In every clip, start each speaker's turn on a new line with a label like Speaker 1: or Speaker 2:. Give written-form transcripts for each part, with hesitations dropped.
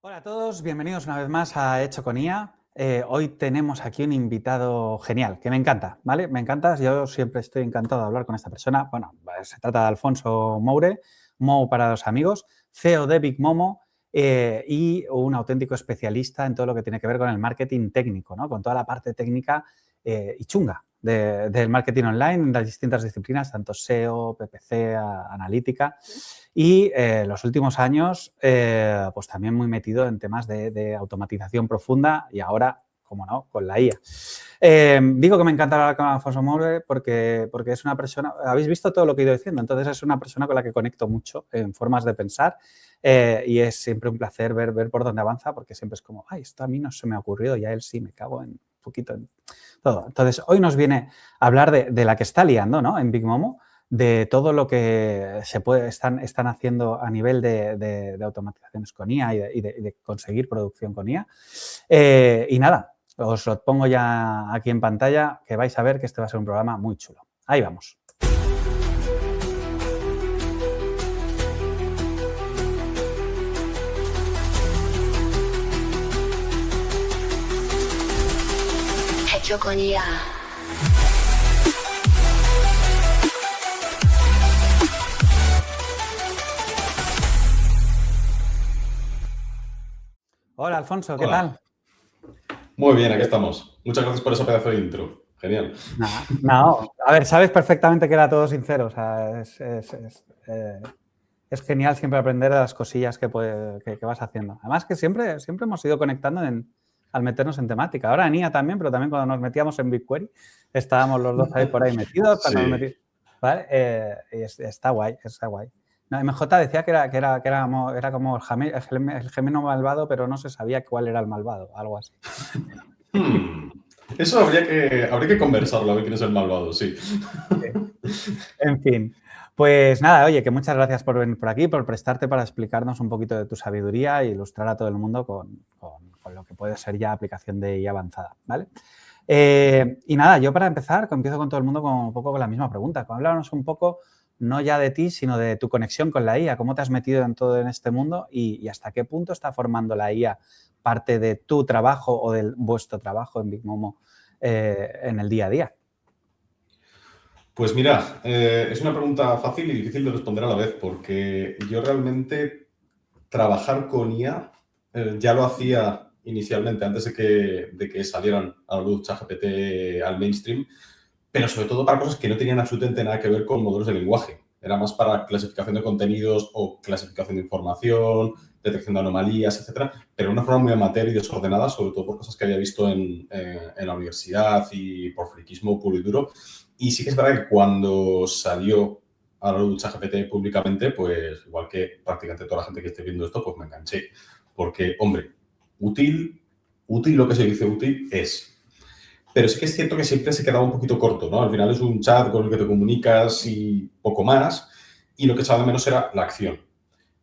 Speaker 1: Hola a todos, bienvenidos una vez más a Hecho con IA. Hoy tenemos aquí un invitado genial, que me encanta, ¿vale? Me encanta, yo siempre estoy encantado de hablar con esta persona. Bueno, se trata de Alfonso Moure, Mou para los amigos, CEO de Big Momo y un auténtico especialista en todo lo que tiene que ver con el marketing técnico, ¿no? Con toda la parte técnica y chunga del marketing online en las distintas disciplinas, tanto SEO, PPC, analítica. Y los últimos años, pues también muy metido en temas de automatización profunda y ahora, como no, con la IA. Digo que me encanta hablar con Alfonso Moure porque es una persona, habéis visto todo lo que he ido diciendo, entonces es una persona con la que conecto mucho en formas de pensar y es siempre un placer ver por dónde avanza porque siempre es como, ay, esto a mí no se me ha ocurrido y a él sí, me cago en un poquito en todo. Entonces, hoy nos viene a hablar de la que está liando, ¿no? En Big Momo, de todo lo que están haciendo a nivel de automatizaciones con IA y de conseguir producción con IA. Y nada, os lo pongo ya aquí en pantalla, que vais a ver que este va a ser un programa muy chulo. Ahí vamos.
Speaker 2: Hecho con IA.
Speaker 1: Hola, Alfonso, ¿qué
Speaker 3: Hola.
Speaker 1: tal?
Speaker 3: Muy bien, aquí estamos. Muchas gracias por ese pedazo de intro. Genial.
Speaker 1: No, a ver, sabes perfectamente que era todo sincero. O sea, es genial siempre aprender de las cosillas que vas haciendo. Además que siempre hemos ido conectando al meternos en temática. Ahora en IA también, pero también cuando nos metíamos en BigQuery estábamos los dos ahí por ahí metidos.
Speaker 3: Sí.
Speaker 1: ¿Vale? Y está guay, está guay. No, MJ decía que era como el gemelo malvado, pero no se sabía cuál era el malvado, algo así.
Speaker 3: Eso habría que conversarlo, a ver quién es el malvado, sí.
Speaker 1: En fin, pues nada, oye, que muchas gracias por venir por aquí, por prestarte para explicarnos un poquito de tu sabiduría e ilustrar a todo el mundo con lo que puede ser ya aplicación de IA avanzada, ¿vale? Y nada, yo para empezar, empiezo con todo el mundo un poco con la misma pregunta. Háblanos un poco, no ya de ti, sino de tu conexión con la IA, cómo te has metido en todo en este mundo y hasta qué punto está formando la IA parte de tu trabajo o de vuestro trabajo en Big Momo en el día a día.
Speaker 3: Pues mira, es una pregunta fácil y difícil de responder a la vez, porque yo realmente trabajar con IA ya lo hacía inicialmente, antes de que salieran a la luz ChatGPT al mainstream, pero sobre todo para cosas que no tenían absolutamente nada que ver con modelos de lenguaje. Era más para clasificación de contenidos o clasificación de información, detección de anomalías, etcétera, pero de una forma muy amateur y desordenada, sobre todo por cosas que había visto en la universidad y por friquismo puro y duro. Y sí que es verdad que cuando salió a la luz ChatGPT públicamente, pues igual que prácticamente toda la gente que esté viendo esto, pues me enganché. Porque, hombre, útil lo que se dice útil es. Pero sí que es cierto que siempre se quedaba un poquito corto, ¿no? Al final es un chat con el que te comunicas y poco más. Y lo que echaba de menos era la acción.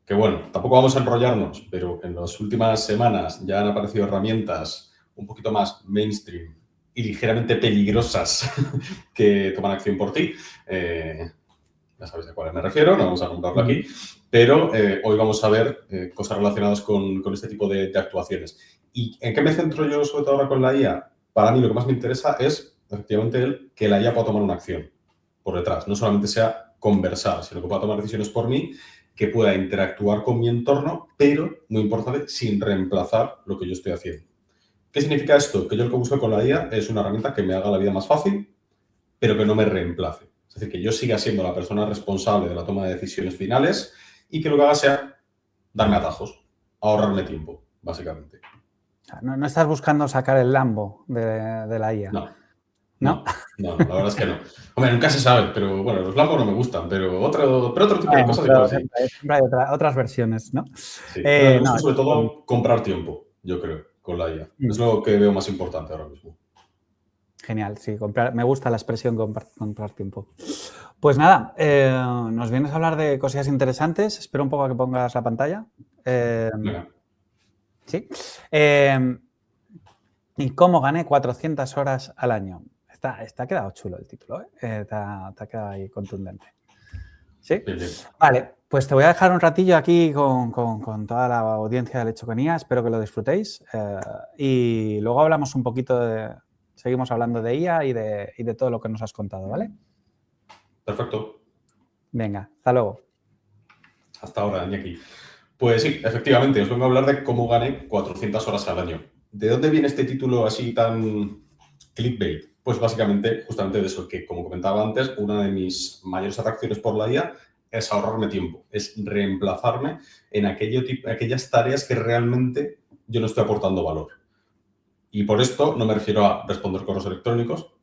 Speaker 3: Que bueno, tampoco vamos a enrollarnos, pero en las últimas semanas ya han aparecido herramientas un poquito más mainstream y ligeramente peligrosas que toman acción por ti. Ya sabéis a cuáles me refiero, no vamos a nombrarlo aquí. Pero hoy vamos a ver cosas relacionadas con este tipo de actuaciones. ¿Y en qué me centro yo sobre todo ahora con la IA? Para mí lo que más me interesa es, efectivamente, que la IA pueda tomar una acción por detrás. No solamente sea conversar, sino que pueda tomar decisiones por mí, que pueda interactuar con mi entorno, pero, muy importante, sin reemplazar lo que yo estoy haciendo. ¿Qué significa esto? Que yo lo que busco con la IA es una herramienta que me haga la vida más fácil, pero que no me reemplace. Es decir, que yo siga siendo la persona responsable de la toma de decisiones finales y que lo que haga sea darme atajos, ahorrarme tiempo, básicamente.
Speaker 1: No estás buscando sacar el Lambo de la IA.
Speaker 3: No, la verdad es que no. Hombre, nunca se sabe, pero bueno, los Lambos no me gustan, pero otro tipo de cosas igual sí.
Speaker 1: Siempre hay otras versiones, ¿no?
Speaker 3: Sí, pero busco
Speaker 1: No,
Speaker 3: sobre todo comprar tiempo, yo creo, con la IA. Es lo que veo más importante ahora mismo.
Speaker 1: Genial, sí, me gusta la expresión comprar tiempo. Pues nada, nos vienes a hablar de cosillas interesantes. Espero un poco a que pongas la pantalla.
Speaker 3: Venga.
Speaker 1: Sí. ¿Y cómo gané 400 horas al año? Está quedado chulo el título, ¿eh? Te ha quedado ahí contundente. ¿Sí?
Speaker 3: Bien.
Speaker 1: Vale, Pues te voy a dejar un ratillo aquí con toda la audiencia de Lechoconía. Espero que lo disfrutéis. Y luego hablamos un poquito seguimos hablando de IA y de todo lo que nos has contado, ¿vale?
Speaker 3: Perfecto.
Speaker 1: Venga, hasta luego.
Speaker 3: Hasta ahora, Iñaki. Pues sí, efectivamente, os vengo a hablar de cómo gané 400 horas al año. ¿De dónde viene este título así tan clickbait? Pues básicamente, justamente de eso, que como comentaba antes, una de mis mayores atracciones por la IA es ahorrarme tiempo, es reemplazarme en aquellas tareas que realmente yo no estoy aportando valor. Y por esto no me refiero a responder correos electrónicos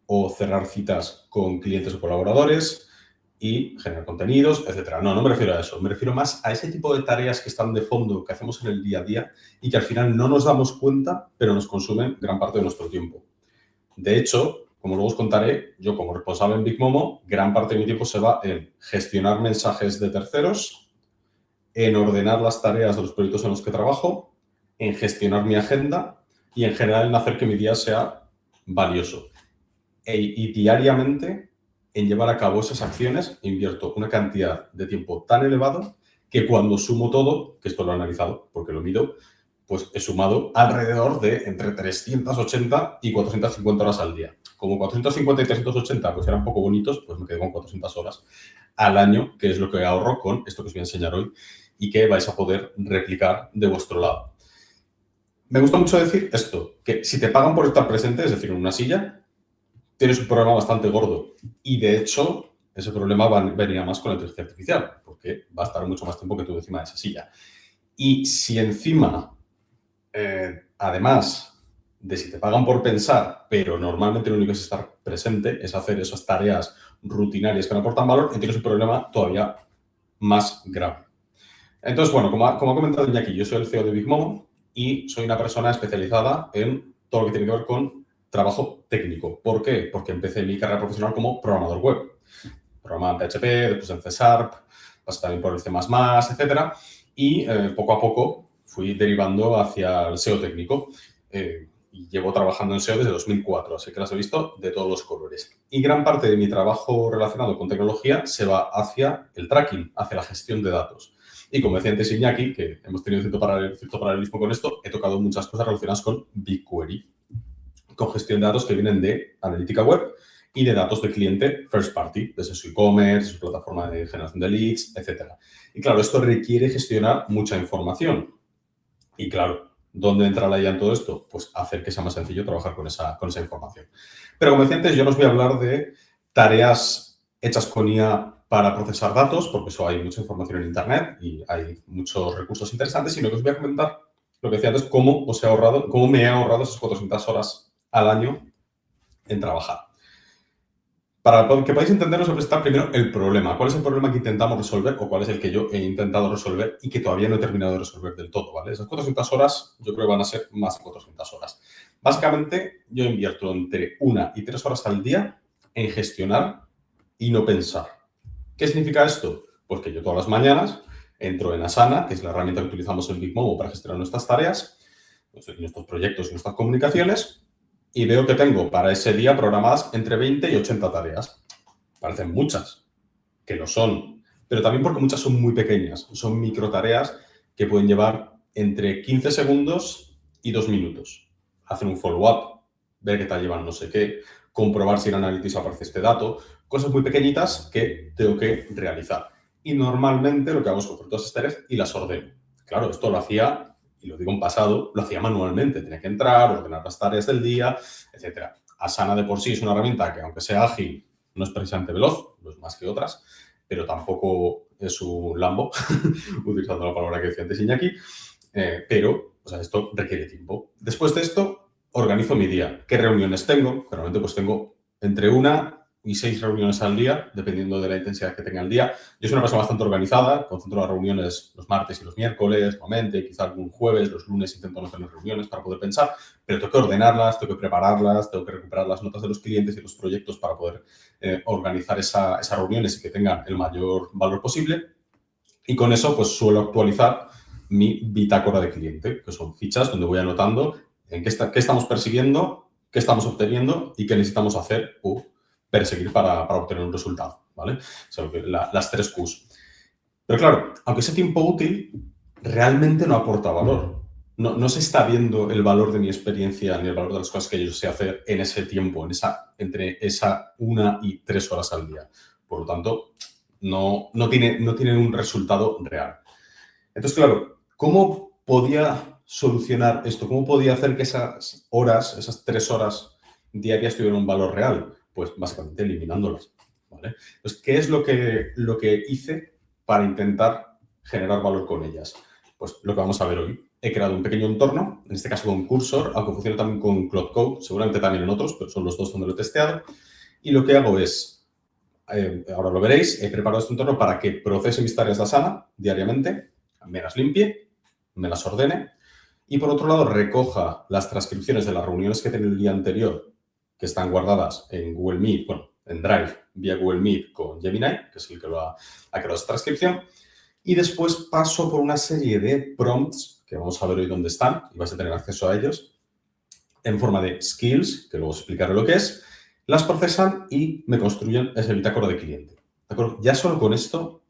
Speaker 3: o cerrar citas con clientes o colaboradores y generar contenidos, etcétera. No me refiero a eso. Me refiero más a ese tipo de tareas que están de fondo, que hacemos en el día a día y que al final no nos damos cuenta, pero nos consumen gran parte de nuestro tiempo. De hecho, como luego os contaré, yo como responsable en Big Momo, gran parte de mi tiempo se va en gestionar mensajes de terceros, en ordenar las tareas de los proyectos en los que trabajo, en gestionar mi agenda y en general en hacer que mi día sea valioso. Y diariamente en llevar a cabo esas acciones invierto una cantidad de tiempo tan elevado que cuando sumo todo, que esto lo he analizado porque lo mido, pues he sumado alrededor de entre 380 y 450 horas al día. Como 450 y 380 pues eran poco bonitos, pues me quedé con 400 horas al año, que es lo que ahorro con esto que os voy a enseñar hoy y que vais a poder replicar de vuestro lado. Me gusta mucho decir esto, que si te pagan por estar presente, es decir, en una silla, tienes un problema bastante gordo. Y de hecho, ese problema venía más con la inteligencia artificial, porque va a estar mucho más tiempo que tú encima de esa silla. Y si encima, además de si te pagan por pensar, pero normalmente lo único que es estar presente, es hacer esas tareas rutinarias que no aportan valor, tienes un problema todavía más grave. Entonces, bueno, como ha comentado Iñaki, yo soy el CEO de Big Momo y soy una persona especializada en todo lo que tiene que ver con trabajo técnico. ¿Por qué? Porque empecé mi carrera profesional como programador web. Programaba en PHP, después en C#, pasé también por el C++, etcétera. Y poco a poco fui derivando hacia el SEO técnico. Y llevo trabajando en SEO desde 2004, así que las he visto de todos los colores. Y gran parte de mi trabajo relacionado con tecnología se va hacia el tracking, hacia la gestión de datos. Y como decía antes Iñaki, que hemos tenido cierto paralelismo con esto, he tocado muchas cosas relacionadas con BigQuery, con gestión de datos que vienen de analítica web y de datos de cliente first party, desde su e-commerce, su plataforma de generación de leads, etc. Y claro, esto requiere gestionar mucha información. Y claro, ¿dónde entra la IA en todo esto? Pues hacer que sea más sencillo trabajar con esa información. Pero como decía antes, yo no os voy a hablar de tareas hechas con IA para procesar datos, porque eso hay mucha información en Internet y hay muchos recursos interesantes, sino que os voy a comentar lo que decía antes, cómo me he ahorrado esas 400 horas al año en trabajar. Para que podáis entender, os voy a presentar primero el problema. ¿Cuál es el problema que intentamos resolver o cuál es el que yo he intentado resolver y que todavía no he terminado de resolver del todo, ¿vale? Esas 400 horas yo creo que van a ser más de 400 horas. Básicamente, yo invierto entre 1 y 3 horas al día en gestionar y no pensar. ¿Qué significa esto? Pues que yo todas las mañanas entro en Asana, que es la herramienta que utilizamos en Big Momo para gestionar nuestras tareas, nuestros proyectos y nuestras comunicaciones, y veo que tengo para ese día programadas entre 20 y 80 tareas. Parecen muchas, que lo son, pero también porque muchas son muy pequeñas. Son micro tareas que pueden llevar entre 15 segundos y 2 minutos. Hacer un follow-up, ver qué tal llevan no sé qué, comprobar si en Analytics aparece este dato, cosas muy pequeñitas que tengo que realizar. Y normalmente lo que hago es coger todas esas tareas y las ordeno. Claro, esto lo hacía, y lo digo en pasado, lo hacía manualmente. Tenía que entrar, ordenar las tareas del día, etc. Asana de por sí es una herramienta que, aunque sea ágil, no es precisamente veloz, no es más que otras, pero tampoco es un Lambo, utilizando la palabra que decía antes Iñaki, pero esto requiere tiempo. Después de esto, organizo mi día. ¿Qué reuniones tengo? Generalmente pues tengo entre 1 y 6 reuniones al día, dependiendo de la intensidad que tenga el día. Yo soy una persona bastante organizada, concentro las reuniones los martes y los miércoles, normalmente, quizá algún jueves, los lunes intento no tener reuniones para poder pensar, pero tengo que ordenarlas, tengo que prepararlas, tengo que recuperar las notas de los clientes y los proyectos para poder organizar esas reuniones y que tengan el mayor valor posible. Y con eso, pues suelo actualizar mi bitácora de cliente, que son fichas donde voy anotando en qué estamos persiguiendo, qué estamos obteniendo y qué necesitamos hacer o perseguir para obtener un resultado, ¿vale? O sea, las 3 Qs. Pero claro, aunque ese tiempo útil realmente no aporta valor. No se está viendo el valor de mi experiencia ni el valor de las cosas que yo sé hacer en ese tiempo, entre esa 1 y 3 horas al día. Por lo tanto, no tiene un resultado real. Entonces, claro, ¿cómo podía solucionar esto? ¿Cómo podía hacer que esas horas, esas 3 horas diarias tuvieran un valor real? Pues básicamente eliminándolas, ¿vale? Entonces, ¿qué es lo que hice para intentar generar valor con ellas? Pues lo que vamos a ver hoy. He creado un pequeño entorno, en este caso con Cursor, aunque funciona también con Cloud Code, seguramente también en otros, pero son los dos donde lo he testeado. Y lo que hago es, ahora lo veréis, he preparado este entorno para que procese mis tareas de Asana diariamente, me las limpie, me las ordene y, por otro lado, recoja las transcripciones de las reuniones que he tenido el día anterior, que están guardadas en Google Meet, bueno, en Drive, vía Google Meet con Gemini, que es el que ha creado esta transcripción. Y después paso por una serie de prompts, que vamos a ver hoy dónde están, y vais a tener acceso a ellos, en forma de skills, que luego os explicaré lo que es, las procesan y me construyen ese bitácora de cliente. ¿De acuerdo? Ya solo con esto,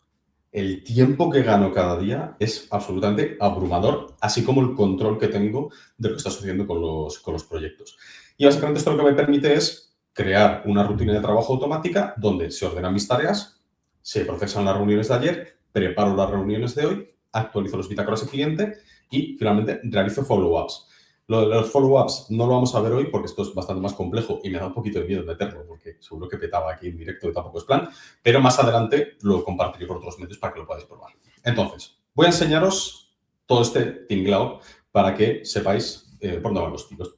Speaker 3: el tiempo que gano cada día es absolutamente abrumador, así como el control que tengo de lo que está sucediendo con los proyectos. Y básicamente esto lo que me permite es crear una rutina de trabajo automática donde se ordenan mis tareas, se procesan las reuniones de ayer, preparo las reuniones de hoy, actualizo los bitácoras de cliente y finalmente realizo follow-ups. Lo de los follow-ups no lo vamos a ver hoy porque esto es bastante más complejo y me da un poquito de miedo meterlo porque seguro que petaba aquí en directo y tampoco es plan, pero más adelante lo compartiré por otros medios para que lo podáis probar. Entonces, voy a enseñaros todo este tinglao para que sepáis por dónde van los tiros.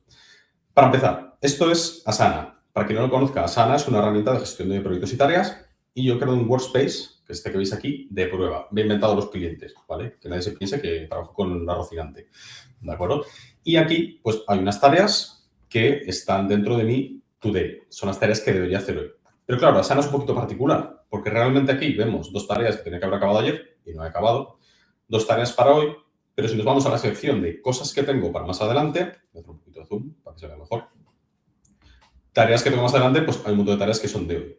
Speaker 3: Para empezar, esto es Asana. Para quien no lo conozca, Asana es una herramienta de gestión de proyectos y tareas y yo creo un workspace, que es este que veis aquí, de prueba. Me he inventado los clientes, ¿vale? Que nadie se piense que trabajo con la Rocinante, ¿de acuerdo? Y aquí, pues, hay unas tareas que están dentro de mi today. Son las tareas que debería hacer hoy. Pero claro, Asana es un poquito particular, porque realmente aquí vemos 2 tareas que tenía que haber acabado ayer y no he acabado, 2 tareas para hoy, pero si nos vamos a la sección de cosas que tengo para más adelante, voy a hacer un poquito de zoom para que se vea mejor. Tareas que tengo más adelante, pues hay un montón de tareas que son de hoy.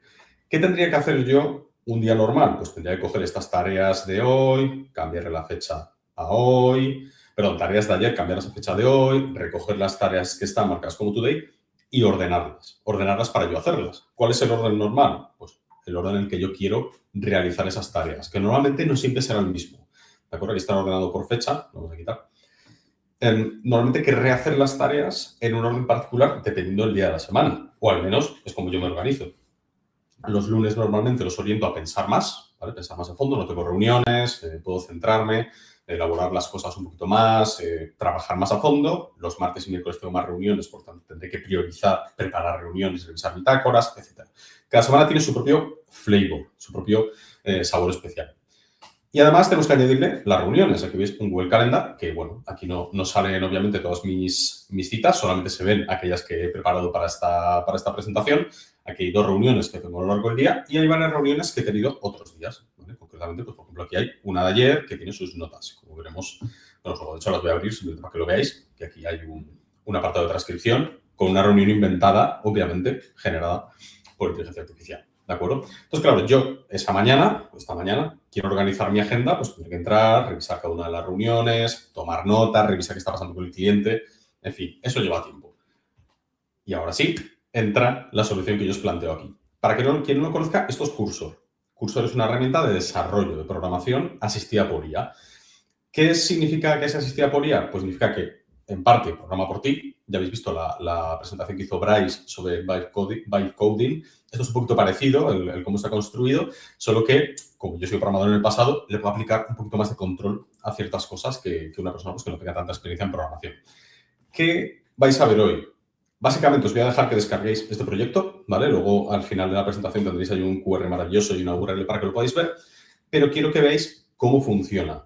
Speaker 3: ¿Qué tendría que hacer yo un día normal? Pues tendría que coger estas tareas de hoy, cambiarle la fecha a hoy, perdón, tareas de ayer, cambiar esa fecha de hoy, recoger las tareas que están marcadas como today y ordenarlas para yo hacerlas. ¿Cuál es el orden normal? Pues el orden en el que yo quiero realizar esas tareas, que normalmente no siempre será el mismo. ¿De acuerdo? Aquí está ordenado por fecha, lo vamos a quitar. Normalmente querré hacer las tareas en un orden particular dependiendo del día de la semana, o al menos es como yo me organizo. Los lunes normalmente los oriento a pensar más, ¿vale? Pensar más a fondo, no tengo reuniones, puedo centrarme, elaborar las cosas un poquito más, trabajar más a fondo. Los martes y miércoles tengo más reuniones, por tanto tendré que priorizar, preparar reuniones, revisar bitácoras, etc. Cada semana tiene su propio flavor, su propio sabor especial. Y además tenemos que añadirle las reuniones. Aquí veis un Google Calendar, que bueno, aquí no salen obviamente todas mis citas, solamente se ven aquellas que he preparado para esta presentación. Aquí hay 2 reuniones que tengo a lo largo del día y hay varias reuniones que he tenido otros días, ¿vale? Concretamente, pues por ejemplo, aquí hay una de ayer que tiene sus notas. Como veremos, bueno, de hecho las voy a abrir simplemente para que lo veáis, que aquí hay un apartado de transcripción con una reunión inventada, obviamente, generada por inteligencia artificial. ¿De acuerdo? Entonces, claro, yo esta mañana, quiero organizar mi agenda, pues tendré que entrar, revisar cada una de las reuniones, tomar notas, revisar qué está pasando con el cliente. En fin, eso lleva tiempo. Y ahora sí, entra la solución que yo os planteo aquí. Para quien no lo conozca, esto es Cursor. Cursor es una herramienta de desarrollo de programación asistida por IA. ¿Qué significa que es asistida por IA? Pues significa que, en parte, programa por ti. Ya habéis visto la presentación que hizo Bryce sobre Vibe Coding. Esto es un poquito parecido, el cómo está construido, solo que, como yo soy programador en el pasado, le puedo aplicar un poquito más de control a ciertas cosas que una persona pues, que no tenga tanta experiencia en programación. ¿Qué vais a ver hoy? Básicamente os voy a dejar que descarguéis este proyecto, ¿vale? Luego, al final de la presentación, tendréis ahí un QR maravilloso y una URL para que lo podáis ver, pero quiero que veáis cómo funciona.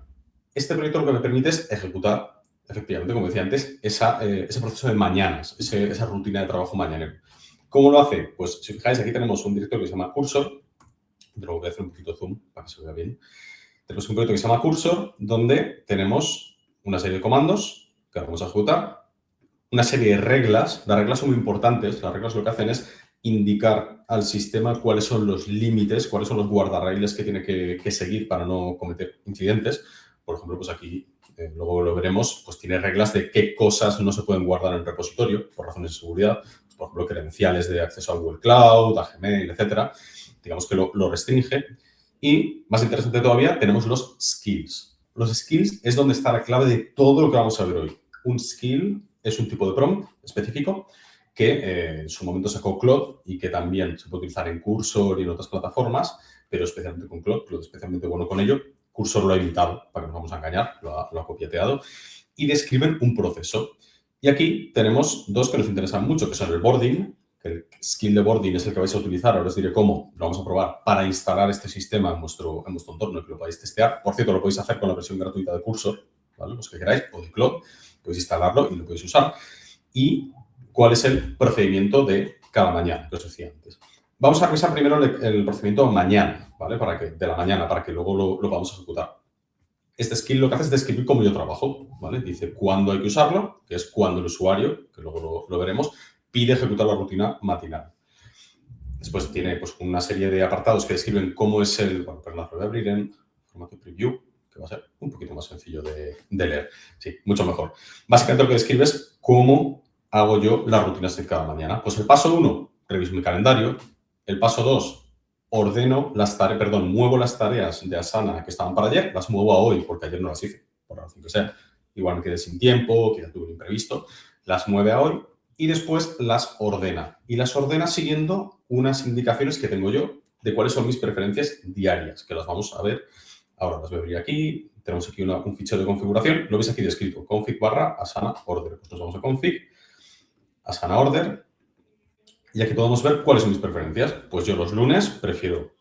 Speaker 3: Este proyecto lo que me permite es ejecutar, efectivamente, como decía antes, ese proceso de mañanas, esa rutina de trabajo mañanero. ¿Cómo lo hace? Pues, si fijáis, aquí tenemos un directorio que se llama Cursor. Luego voy a hacer un poquito de zoom para que se vea bien. Tenemos un proyecto que se llama Cursor, donde tenemos una serie de comandos que vamos a ejecutar, una serie de reglas. Las reglas son muy importantes. Las reglas lo que hacen es indicar al sistema cuáles son los límites, cuáles son los guardarraíles que tiene que seguir para no cometer incidentes. Por ejemplo, pues aquí, luego lo veremos, pues tiene reglas de qué cosas no se pueden guardar en el repositorio por razones de seguridad. Pues, por ejemplo, credenciales de acceso a Google Cloud, a Gmail, etcétera. Digamos que lo restringe. Y, más interesante todavía, tenemos los skills. Los skills es donde está la clave de todo lo que vamos a ver hoy. Un skill es un tipo de prompt específico que en su momento sacó Claude y que también se puede utilizar en Cursor y en otras plataformas, pero especialmente con Claude es especialmente bueno con ello. Cursor lo ha imitado, para que no nos vamos a engañar, lo ha copiateado, y describen un proceso. Y aquí tenemos dos que nos interesan mucho, que son el boarding, que el skill de boarding es el que vais a utilizar, ahora os diré cómo, lo vamos a probar para instalar este sistema en vuestro entorno y que lo podáis testear. Por cierto, lo podéis hacer con la versión gratuita de Cursor, ¿vale? Los que queráis, o de Claude, podéis instalarlo y lo podéis usar. Y cuál es el procedimiento de cada mañana, que os decía antes. Vamos a revisar primero el procedimiento mañana, ¿vale? De la mañana, para que luego lo podamos ejecutar. Este skill lo que hace es describir cómo yo trabajo, ¿vale? Dice cuándo hay que usarlo, que es cuando el usuario, que luego lo veremos, pide ejecutar la rutina matinal. Después tiene pues, una serie de apartados que describen cómo es el... Bueno, perdón, lo voy a abrir en formato preview, que va a ser un poquito más sencillo de leer. Sí, mucho mejor. Básicamente lo que describe es cómo hago yo las rutinas de cada mañana. Pues el paso 1, reviso mi calendario. El paso 2, muevo las tareas de Asana que estaban para ayer, las muevo a hoy porque ayer no las hice, por la razón que sea. Igual me quedé sin tiempo, que ya tuve un imprevisto. Las mueve a hoy y después las ordena. Y las ordena siguiendo unas indicaciones que tengo yo de cuáles son mis preferencias diarias, que las vamos a ver. Ahora las voy a abrir aquí. Tenemos aquí un fichero de configuración. Lo veis aquí descrito, config/Asana order. Pues nos vamos a config, Asana order. Y aquí podemos ver cuáles son mis preferencias. Pues yo los lunes prefiero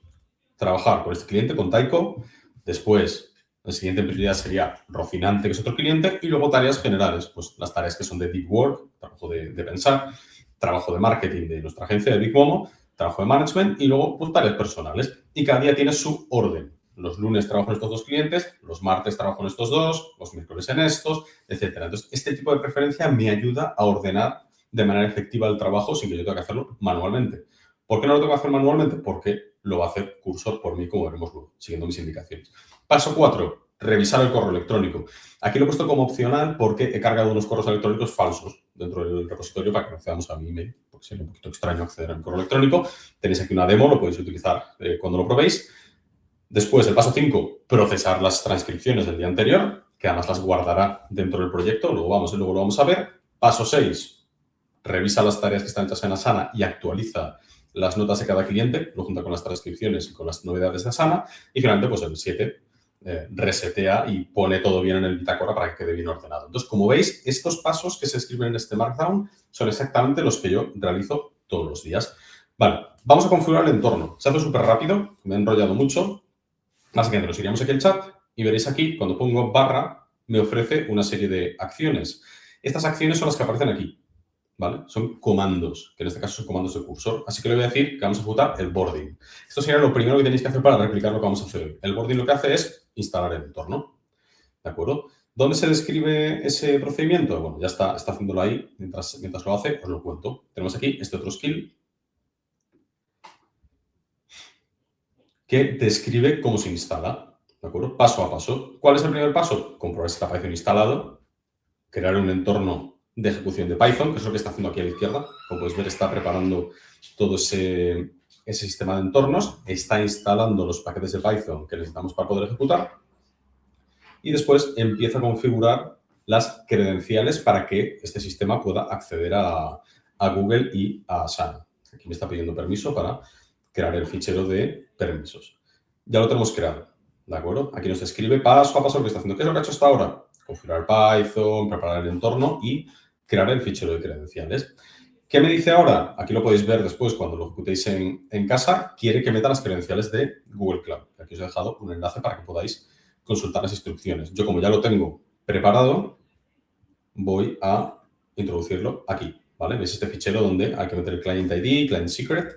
Speaker 3: trabajar con este cliente, con Taiko. Después, el siguiente en prioridad sería Rocinante, que es otro cliente. Y luego tareas generales, pues las tareas que son de deep work, trabajo de pensar, trabajo de marketing de nuestra agencia de Big Momo, trabajo de management y luego pues, tareas personales. Y cada día tiene su orden. Los lunes trabajo en estos dos clientes, los martes trabajo en estos dos, los miércoles en estos, etc. Entonces, este tipo de preferencia me ayuda a ordenar de manera efectiva el trabajo sin que yo tenga que hacerlo manualmente. ¿Por qué no lo tengo que hacer manualmente? Porque lo va a hacer Cursor por mí, como veremos luego, siguiendo mis indicaciones. Paso 4, revisar el correo electrónico. Aquí lo he puesto como opcional porque he cargado unos correos electrónicos falsos dentro del repositorio para que no accedamos a mi email, porque sería un poquito extraño acceder a mi correo electrónico. Tenéis aquí una demo, lo podéis utilizar cuando lo probéis. Después, el paso 5, procesar las transcripciones del día anterior, que además las guardará dentro del proyecto, luego lo vamos a ver. Paso 6, revisa las tareas que están hechas en Asana y actualiza las notas de cada cliente, lo junta con las transcripciones y con las novedades de Asana. Y finalmente, pues el 7, resetea y pone todo bien en el bitácora para que quede bien ordenado. Entonces, como veis, estos pasos que se escriben en este Markdown son exactamente los que yo realizo todos los días. Vale, vamos a configurar el entorno. Se hace súper rápido, me he enrollado mucho. Básicamente nos iríamos aquí al chat y veréis aquí, cuando pongo barra, me ofrece una serie de acciones. Estas acciones son las que aparecen aquí, ¿vale? Son comandos, que en este caso son comandos de Cursor. Así que le voy a decir que vamos a ejecutar el boarding. Esto sería lo primero que tenéis que hacer para replicar lo que vamos a hacer hoy. El boarding lo que hace es instalar el entorno, ¿de acuerdo? ¿Dónde se describe ese procedimiento? Bueno, ya está haciéndolo ahí. Mientras lo hace, os lo cuento. Tenemos aquí este otro skill que describe cómo se instala, ¿de acuerdo? Paso a paso. ¿Cuál es el primer paso? Comprobar si está Python instalado, crear un entorno de ejecución de Python, que es lo que está haciendo aquí a la izquierda. Como podéis ver, está preparando todo ese sistema de entornos, está instalando los paquetes de Python que necesitamos para poder ejecutar y después empieza a configurar las credenciales para que este sistema pueda acceder a Google y a Asana. Aquí me está pidiendo permiso para crear el fichero de permisos. Ya lo tenemos creado, ¿de acuerdo? Aquí nos describe paso a paso lo que está haciendo. ¿Qué es lo que ha hecho hasta ahora? Configurar Python, preparar el entorno y crear el fichero de credenciales. ¿Qué me dice ahora? Aquí lo podéis ver después cuando lo ejecutéis en casa. Quiere que meta las credenciales de Google Cloud. Aquí os he dejado un enlace para que podáis consultar las instrucciones. Yo, como ya lo tengo preparado, voy a introducirlo aquí, ¿vale? ¿Veis este fichero donde hay que meter el client ID, client secret?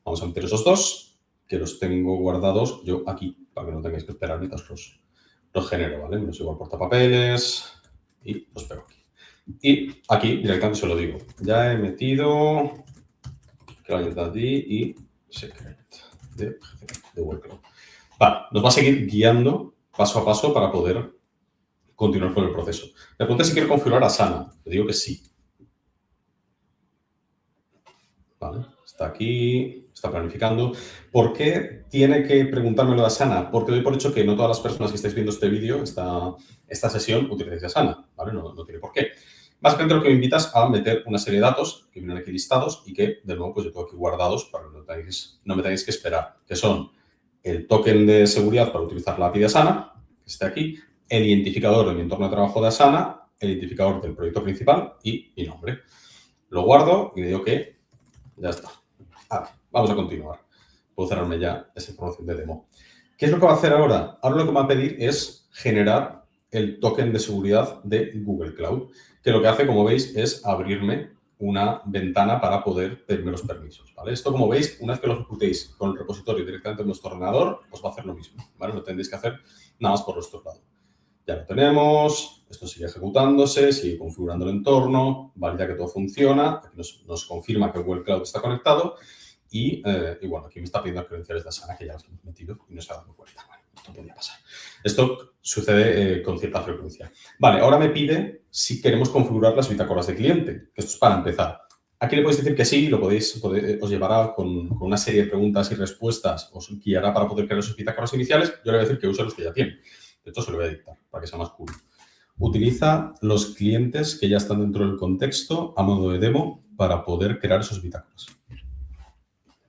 Speaker 3: Vamos a meter esos dos, que los tengo guardados yo aquí, para que no tengáis que esperar mientras los genero, ¿vale? Me los llevo al portapapeles y los pego aquí. Y aquí directamente se lo digo. Ya he metido Client ID y Secret de Google Cloud. Vale, nos va a seguir guiando paso a paso para poder continuar con el proceso. Me pregunta si quiero configurar Asana. Le digo que sí. Vale, está aquí, está planificando. ¿Por qué tiene que preguntármelo de Asana? Porque doy por hecho que no todas las personas que estáis viendo este vídeo, esta sesión, utilizáis Asana, ¿vale? No tiene por qué. Básicamente lo que me invitas a meter una serie de datos que vienen aquí listados y que, de nuevo, pues yo tengo aquí guardados para que no me tengáis que esperar, que son el token de seguridad para utilizar la API de Asana, que está aquí, el identificador de mi entorno de trabajo de Asana, el identificador del proyecto principal y mi nombre. Lo guardo y le digo que ya está. Vale, vamos a continuar. Puedo cerrarme ya esa información de demo. ¿Qué es lo que va a hacer ahora? Ahora lo que me va a pedir es generar el token de seguridad de Google Cloud, que lo que hace, como veis, es abrirme una ventana para poder pedirme los permisos, ¿vale? Esto, como veis, una vez que lo ejecutéis con el repositorio directamente en vuestro ordenador, os va a hacer lo mismo, ¿vale? No tendréis que hacer nada más por vuestro lado. Ya lo tenemos, esto sigue ejecutándose, sigue configurando el entorno, valida que todo funciona, aquí nos confirma que Google Cloud está conectado y bueno, aquí me está pidiendo las credenciales de Asana que ya las hemos metido y no se ha dado cuenta. Bueno, esto podría pasar. Esto sucede con cierta frecuencia. Vale, ahora me pide si queremos configurar las bitácoras de cliente, que esto es para empezar. Aquí le podéis decir que sí, os llevará con una serie de preguntas y respuestas, os guiará para poder crear sus bitácoras iniciales. Yo le voy a decir que use los que ya tiene. De hecho, se lo voy a dictar para que sea más cool. Utiliza los clientes que ya están dentro del contexto a modo de demo para poder crear esos bitácoras.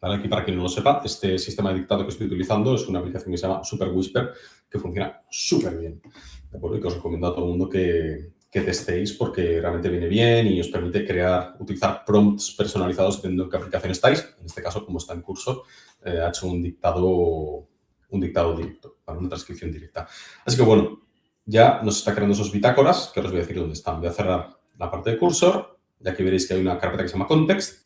Speaker 3: ¿Vale? Aquí, para quien no lo sepa, este sistema de dictado que estoy utilizando es una aplicación que se llama Super Whisper, que funciona súper bien. ¿De acuerdo? Y que os recomiendo a todo el mundo que testéis porque realmente viene bien y os permite utilizar prompts personalizados dependiendo de qué aplicación estáis. En este caso, como está en curso, ha hecho un dictado directo, para una transcripción directa. Así que, bueno, ya nos está creando esos bitácoras, que os voy a decir dónde están. Voy a cerrar la parte de cursor, ya que veréis que hay una carpeta que se llama Context,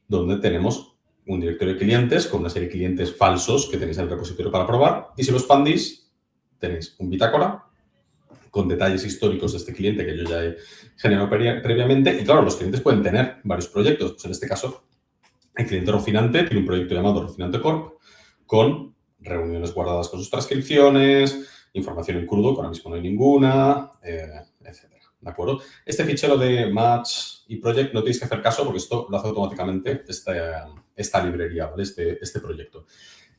Speaker 3: donde tenemos un directorio de clientes con una serie de clientes falsos que tenéis en el repositorio para probar. Y si lo expandís, tenéis un bitácora con detalles históricos de este cliente que yo ya he generado previamente. Y claro, los clientes pueden tener varios proyectos. Pues en este caso, el cliente Rocinante tiene un proyecto llamado Rocinante Corp con reuniones guardadas con sus transcripciones, información en crudo, que ahora mismo no hay ninguna, etcétera. ¿De acuerdo? Este fichero de Match y Project no tenéis que hacer caso porque esto lo hace automáticamente esta librería, ¿vale? Este proyecto.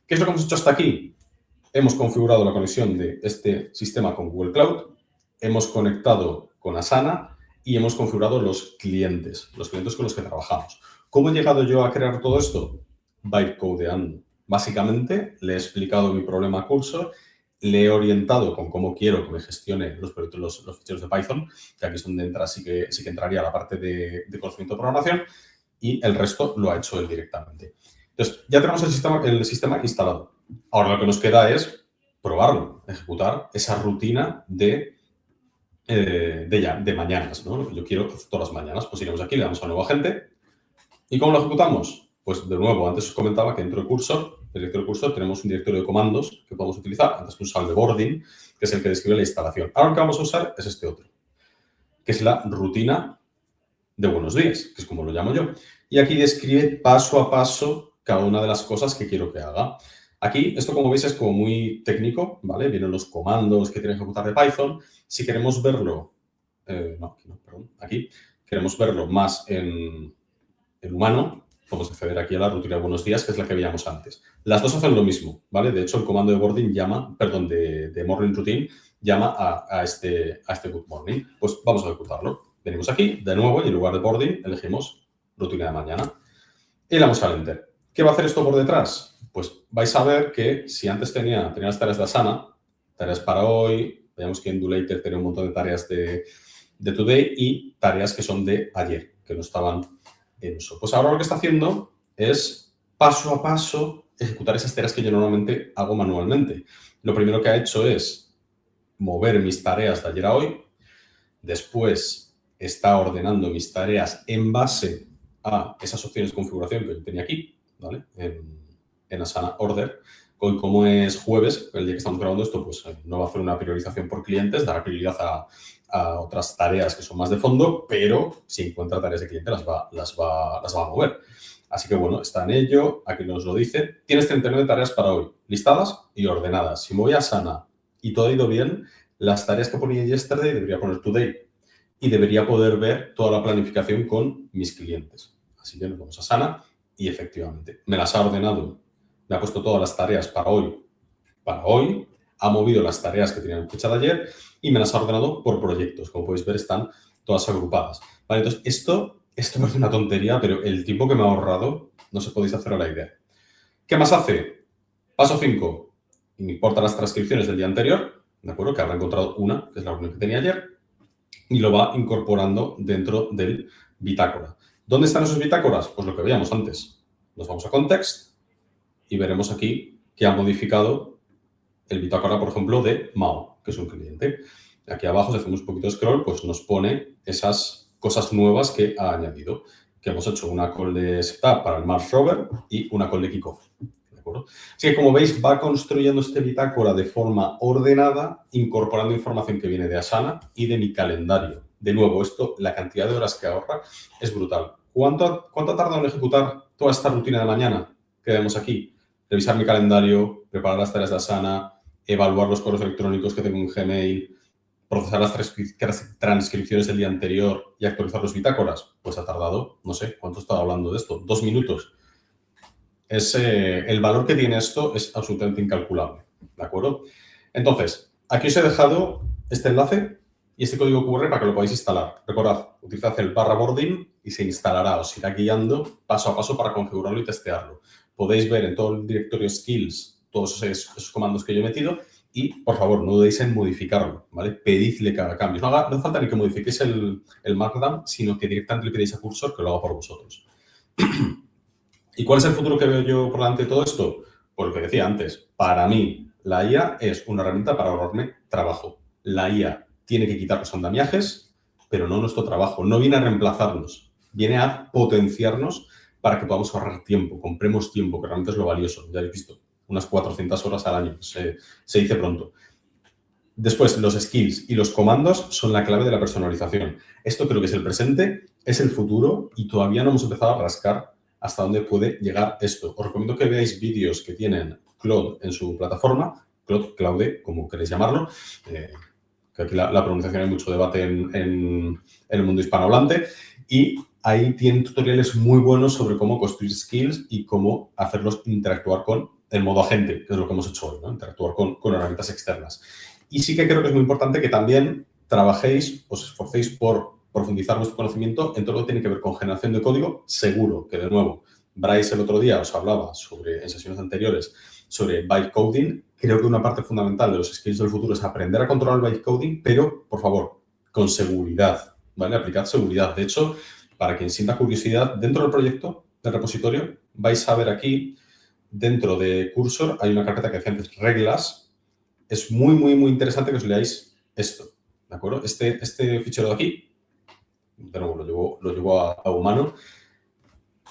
Speaker 3: ¿Qué es lo que hemos hecho hasta aquí? Hemos configurado la conexión de este sistema con Google Cloud, hemos conectado con Asana y hemos configurado los clientes con los que trabajamos. ¿Cómo he llegado yo a crear todo esto? Bytecodeando. Básicamente, le he explicado mi problema a Cursor, le he orientado con cómo quiero que me gestione los proyectos, los ficheros de Python, que aquí es donde entra, sí que entraría la parte de conocimiento de programación, y el resto lo ha hecho él directamente. Entonces, ya tenemos el sistema instalado. Ahora lo que nos queda es probarlo, ejecutar esa rutina de mañanas, ¿no? Lo que yo quiero todas las mañanas. Pues iremos aquí, le damos a nuevo agente. ¿Y cómo lo ejecutamos? Pues, de nuevo, antes os comentaba que dentro de Cursor, el directorio de Cursor, tenemos un directorio de comandos que podemos utilizar. Antes usaba el de boarding, que es el que describe la instalación. Ahora lo que vamos a usar es este otro, que es la rutina de buenos días, que es como lo llamo yo. Y aquí describe paso a paso cada una de las cosas que quiero que haga. Aquí, esto como veis es como muy técnico, ¿vale? Vienen los comandos que tiene que ejecutar de Python. Si queremos verlo, aquí, queremos verlo más en humano, podemos acceder aquí a la rutina de buenos días, que es la que veíamos antes. Las dos hacen lo mismo, ¿vale? De hecho, el comando de boarding de morning routine llama a este good morning. Pues vamos a ejecutarlo. Venimos aquí, de nuevo, y en lugar de boarding elegimos rutina de mañana. Y le damos al enter. ¿Qué va a hacer esto por detrás? Pues vais a ver que si antes tenía las tareas de Asana, tareas para hoy, veamos que en DoLater tenía un montón de tareas de Today y tareas que son de ayer, que no estaban en uso. Pues ahora lo que está haciendo es paso a paso ejecutar esas tareas que yo normalmente hago manualmente. Lo primero que ha hecho es mover mis tareas de ayer a hoy. Después está ordenando mis tareas en base a esas opciones de configuración que yo tenía aquí, ¿vale? En Asana Order. Hoy, como es jueves, el día que estamos grabando esto, pues no va a hacer una priorización por clientes, dará prioridad a otras tareas que son más de fondo, pero si encuentra tareas de cliente las va a mover. Así que bueno, está en ello, aquí nos lo dice. Tienes 39 tareas para hoy, listadas y ordenadas. Si me voy a Asana y todo ha ido bien, las tareas que ponía yesterday debería poner today y debería poder ver toda la planificación con mis clientes. Así que nos vamos a Asana y efectivamente me las ha ordenado, me ha puesto todas las tareas para hoy, ha movido las tareas que tenían fecha de ayer y me las ha ordenado por proyectos. Como podéis ver, están todas agrupadas. Vale, entonces, esto parece una tontería, pero el tiempo que me ha ahorrado no se podéis hacer a la idea. ¿Qué más hace? Paso 5. Importa las transcripciones del día anterior, ¿de acuerdo? Que habrá encontrado una, que es la reunión que tenía ayer, y lo va incorporando dentro del bitácora. ¿Dónde están esos bitácoras? Pues lo que veíamos antes. Nos vamos a Context y veremos aquí que ha modificado el bitácora, por ejemplo, de Mao, que es un cliente. Aquí abajo, si hacemos un poquito de scroll, pues nos pone esas cosas nuevas que ha añadido. Que hemos hecho una call de setup para el Mars Rover y una call de kickoff. ¿De acuerdo? Así que, como veis, va construyendo este bitácora de forma ordenada, incorporando información que viene de Asana y de mi calendario. De nuevo, la cantidad de horas que ahorra es brutal. ¿Cuánto ha tardado en ejecutar toda esta rutina de mañana que vemos aquí? Revisar mi calendario, preparar las tareas de Asana, evaluar los correos electrónicos que tengo en Gmail, procesar las transcripciones del día anterior y actualizar los bitácoras. Pues ha tardado, no sé, ¿cuánto estaba hablando de esto? 2 minutos. El valor que tiene esto es absolutamente incalculable, ¿de acuerdo? Entonces, aquí os he dejado este enlace y este código QR para que lo podáis instalar. Recordad, utilizad el /boarding y se instalará, os irá guiando paso a paso para configurarlo y testearlo. Podéis ver en todo el directorio Skills todos esos comandos que yo he metido y, por favor, no dudéis en modificarlo, ¿vale? Pedidle que haga cambios. No hace falta ni que modifiquéis el Markdown, sino que directamente le pedéis a Cursor que lo haga por vosotros. ¿Y cuál es el futuro que veo yo por delante de todo esto? Pues lo que decía antes, para mí la IA es una herramienta para ahorrarme trabajo. La IA tiene que quitar los andamiajes, pero no nuestro trabajo. No viene a reemplazarnos, viene a potenciarnos para que podamos ahorrar tiempo, compremos tiempo, que realmente es lo valioso. Ya habéis visto, unas 400 horas al año, se dice pronto. Después, los skills y los comandos son la clave de la personalización. Esto creo que es el presente, es el futuro y todavía no hemos empezado a rascar hasta dónde puede llegar esto. Os recomiendo que veáis vídeos que tienen Claude en su plataforma, Claude, como queréis llamarlo, que aquí la pronunciación hay mucho debate en el mundo hispanohablante, y ahí tienen tutoriales muy buenos sobre cómo construir skills y cómo hacerlos interactuar con el modo agente, que es lo que hemos hecho hoy, ¿no? Interactuar con herramientas externas. Y sí que creo que es muy importante que también trabajéis, os esforcéis por profundizar vuestro conocimiento en todo lo que tiene que ver con generación de código. Seguro que, de nuevo, Bryce el otro día os hablaba en sesiones anteriores sobre bytecoding. Creo que una parte fundamental de los skills del futuro es aprender a controlar el bytecoding, pero, por favor, con seguridad, ¿vale? Aplicad seguridad. De hecho, para quien sienta curiosidad, dentro del proyecto, del repositorio, vais a ver aquí, dentro de Cursor, hay una carpeta que decía antes, reglas. Es muy, muy, muy interesante que os leáis esto, ¿de acuerdo? Este fichero de aquí, de nuevo, lo llevo a humano.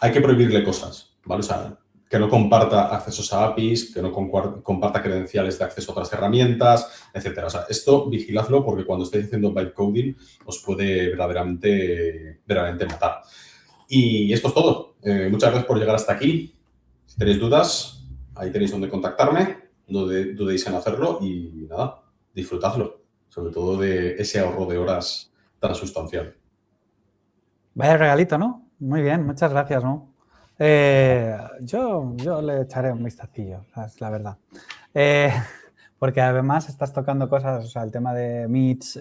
Speaker 3: Hay que prohibirle cosas, ¿vale? O sea, que no comparta accesos a APIs, que no comparta credenciales de acceso a otras herramientas, etcétera. O sea, esto vigiladlo porque cuando estéis haciendo bytecoding os puede verdaderamente matar. Y esto es todo. Muchas gracias por llegar hasta aquí. Si tenéis dudas, ahí tenéis donde contactarme. No dudéis en hacerlo y nada, disfrutadlo. Sobre todo de ese ahorro de horas tan sustancial.
Speaker 1: Vaya regalito, ¿no? Muy bien, muchas gracias, ¿no? Yo le echaré un vistacillo, es la verdad. Porque además estás tocando cosas, o sea, el tema de meets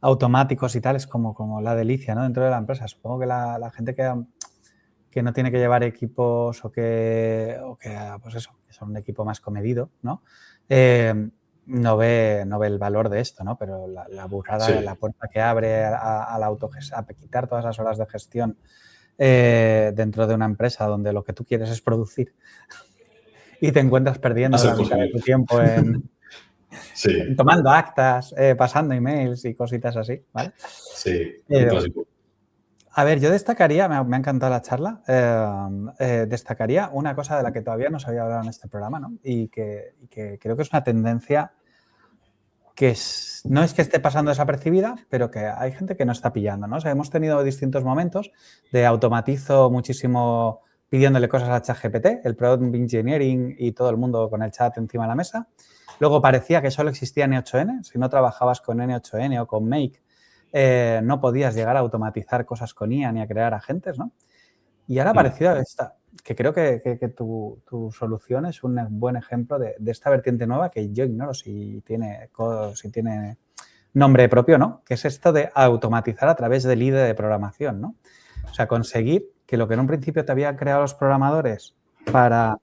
Speaker 1: automáticos y tal es como la delicia, ¿no? Dentro de la empresa. Supongo que la gente que no tiene que llevar equipos o que pues eso, que son un equipo más comedido, ¿no? No ve el valor de esto, ¿no? Pero la burrada,
Speaker 3: Sí.
Speaker 1: la puerta que abre a quitar todas las horas de gestión dentro de una empresa donde lo que tú quieres es producir y te encuentras perdiendo la mitad de tu tiempo
Speaker 3: sí.
Speaker 1: tomando actas, pasando emails y cositas así, ¿vale?
Speaker 3: Sí, un clásico.
Speaker 1: A ver, yo destacaría, me ha encantado la charla, destacaría una cosa de la que todavía no se había hablado en este programa, ¿no? Y que creo que es una tendencia no es que esté pasando desapercibida, pero que hay gente que no está pillando, ¿no? O sea, hemos tenido distintos momentos de automatizo muchísimo pidiéndole cosas a ChatGPT, el Prompt Engineering y todo el mundo con el chat encima de la mesa. Luego parecía que solo existía N8N. Si no trabajabas con N8N o con Make, no podías llegar a automatizar cosas con IA ni a crear agentes, ¿no? Y ahora ha aparecido esta, que creo que tu solución es un buen ejemplo de esta vertiente nueva que yo ignoro si tiene nombre propio o no, que es esto de automatizar a través del IDE de programación, ¿no? O sea, conseguir que lo que en un principio te habían creado los programadores para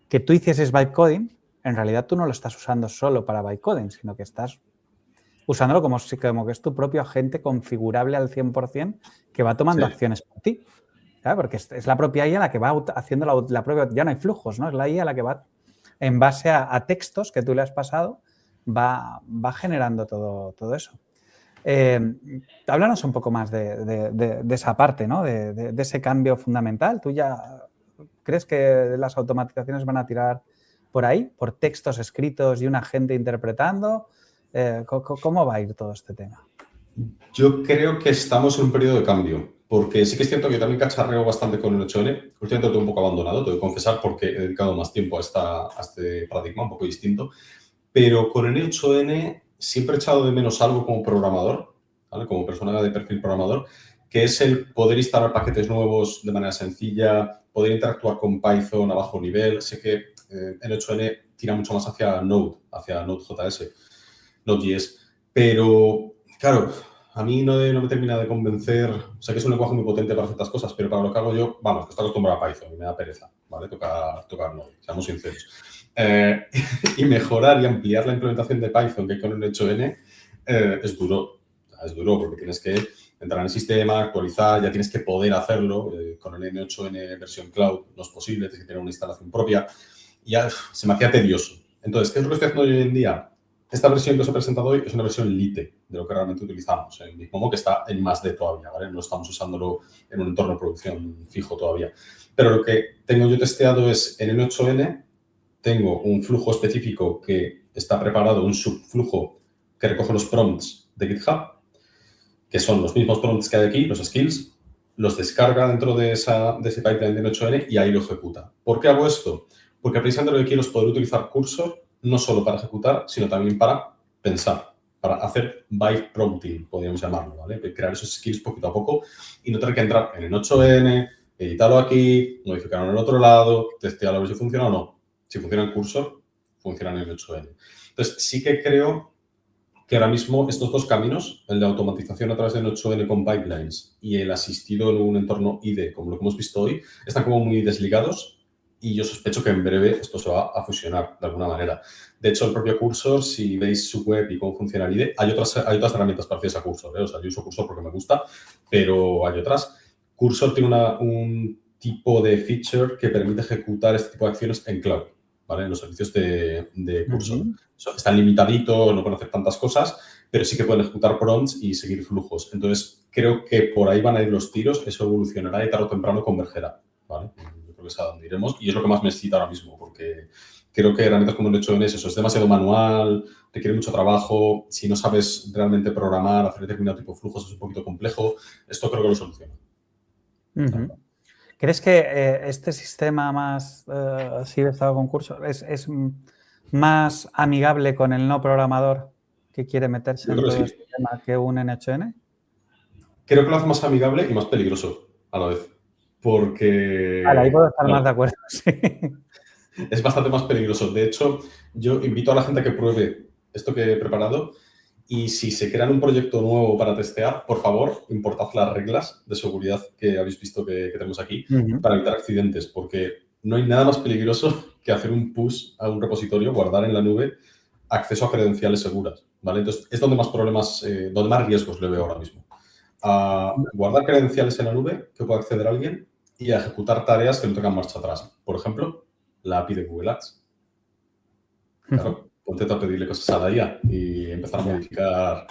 Speaker 1: que tú hicieses bytecoding, en realidad tú no lo estás usando solo para bytecoding, sino que estás usándolo como que es tu propio agente configurable al 100% que va tomando acciones por ti. ¿Claro? Porque es la propia IA la que va haciendo la propia... Ya no hay flujos, ¿no? Es la IA la que va, en base a textos que tú le has pasado, va generando todo eso. Háblanos un poco más de esa parte, ¿no? De ese cambio fundamental. ¿Tú ya crees que las automatizaciones van a tirar por ahí? ¿Por textos escritos y un agente interpretando? ¿Cómo va a ir todo este tema?
Speaker 3: Yo creo que estamos en un periodo de cambio, porque sí que es cierto que también cacharreo bastante con el 8N. Últimamente lo tengo un poco abandonado, tengo que confesar, porque he dedicado más tiempo a este paradigma un poco distinto. Pero con el 8N siempre he echado de menos algo como programador, ¿vale? Como persona de perfil programador, que es el poder instalar paquetes nuevos de manera sencilla, poder interactuar con Python a bajo nivel. Sé que el 8N tira mucho más hacia Node.js, Node.js, pero claro, a mí no me termina de convencer. O sea, que es un lenguaje muy potente para ciertas cosas, pero para lo que hago yo, vamos, que estoy acostumbrado a Python y me da pereza, ¿vale? Tocar Node, seamos sinceros. Y mejorar y ampliar la implementación de Python que hay con el 8N es duro. Es duro porque tienes que entrar en el sistema, actualizar, ya tienes que poder hacerlo. Con el N8N versión cloud no es posible, tienes que tener una instalación propia. Y ya se me hacía tedioso. Entonces, ¿qué es lo que estoy haciendo hoy en día? Esta versión que os he presentado hoy es una versión Lite de lo que realmente utilizamos. En Bitmomo, que está en +D todavía, ¿vale? No estamos usándolo en un entorno de producción fijo todavía. Pero lo que tengo yo testeado es en el 8N tengo un flujo específico que está preparado, un subflujo que recoge los prompts de GitHub, que son los mismos prompts que hay aquí, los skills, los descarga dentro de ese pipeline del 8N y ahí lo ejecuta. ¿Por qué hago esto? Porque precisamente lo que quiero es poder utilizar Cursor no solo para ejecutar, sino también para pensar, para hacer byte prompting, podríamos llamarlo, ¿vale? Crear esos skills poquito a poco y no tener que entrar en el 8N, editarlo aquí, modificarlo en el otro lado, testearlo a ver si funciona o no. Si funciona en Cursor, funciona en el 8N. Entonces, sí que creo que ahora mismo estos dos caminos, el de automatización a través del 8N con pipelines y el asistido en un entorno IDE, como lo que hemos visto hoy, están como muy desligados y yo sospecho que en breve esto se va a fusionar de alguna manera. De hecho, el propio Cursor, si veis su web y cómo funciona el IDE, hay otras herramientas parecidas a Cursor, ¿eh? O sea, yo uso Cursor porque me gusta, pero hay otras. Cursor tiene un tipo de feature que permite ejecutar este tipo de acciones en cloud, ¿vale? En los servicios de Cursor. Están limitaditos, no pueden hacer tantas cosas, pero sí que pueden ejecutar prompts y seguir flujos. Entonces, creo que por ahí van a ir los tiros, eso evolucionará y tarde o temprano convergerá, ¿vale? Yo creo que es a donde iremos y es lo que más me excita ahora mismo, porque creo que herramientas como el 8N es demasiado manual, requiere mucho trabajo. Si no sabes realmente programar, hacer determinado tipo de flujos es un poquito complejo. Esto creo que lo soluciona.
Speaker 1: ¿Crees que este sistema más así de estado con Cursor es más amigable con el no programador que quiere meterse en todo este tema que un N8N?
Speaker 3: Creo que lo hace más amigable y más peligroso a la vez. Porque...
Speaker 1: Vale, ahí puedo estar más de acuerdo, sí.
Speaker 3: Es bastante más peligroso. De hecho, yo invito a la gente a que pruebe esto que he preparado y si se crean un proyecto nuevo para testear, por favor, importad las reglas de seguridad que habéis visto que tenemos aquí para evitar accidentes, porque no hay nada más peligroso que hacer un push a un repositorio, guardar en la nube acceso a credenciales seguras, ¿vale? Entonces, es donde más problemas, donde más riesgos le veo ahora mismo. A guardar credenciales en la nube que pueda acceder a alguien y a ejecutar tareas que no tengan marcha atrás. Por ejemplo, la API de Google Ads. Claro, ponte a pedirle cosas a la IA y empezar a modificar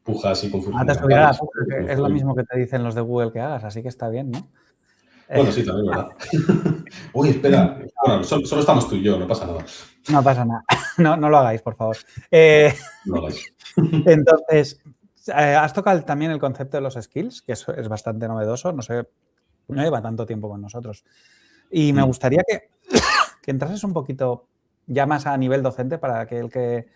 Speaker 3: pujas y configuraciones.
Speaker 1: Es lo mismo que te dicen los de Google que hagas, así que está bien, ¿no?
Speaker 3: Bueno, sí, también, ¿verdad? Uy, espera. Bueno, solo estamos tú y yo, no pasa nada.
Speaker 1: No pasa nada. No lo hagáis, por favor.
Speaker 3: No lo hagáis.
Speaker 1: Entonces, has tocado también el concepto de los skills, que es bastante novedoso. No sé, no lleva tanto tiempo con nosotros. Y me gustaría que entrases un poquito ya más a nivel docente para aquel que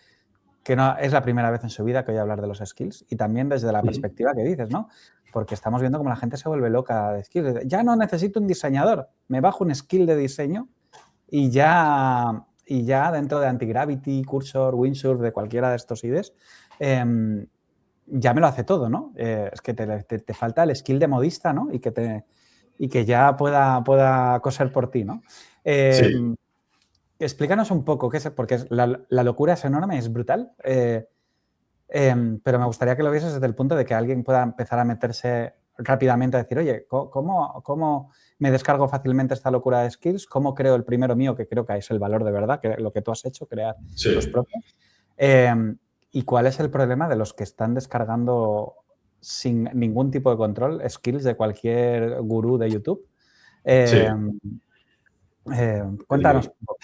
Speaker 1: no es la primera vez en su vida que oye hablar de los skills y también desde la perspectiva que dices, ¿no? Porque estamos viendo cómo la gente se vuelve loca de skills. Ya no necesito un diseñador, me bajo un skill de diseño y ya dentro de Antigravity, Cursor, Windsurf, de cualquiera de estos IDEs, ya me lo hace todo, ¿no? Es que te falta el skill de modista, ¿no? Y que ya pueda coser por ti, ¿no?
Speaker 3: Sí.
Speaker 1: Explícanos un poco qué es, porque la locura es enorme, es brutal, pero me gustaría que lo vieses desde el punto de que alguien pueda empezar a meterse rápidamente a decir, oye, ¿cómo me descargo fácilmente esta locura de skills? ¿Cómo creo el primero mío, que creo que es el valor de verdad, que lo que tú has hecho, crear los propios? ¿Y cuál es el problema de los que están descargando sin ningún tipo de control skills de cualquier gurú de YouTube? Cuéntanos un poco.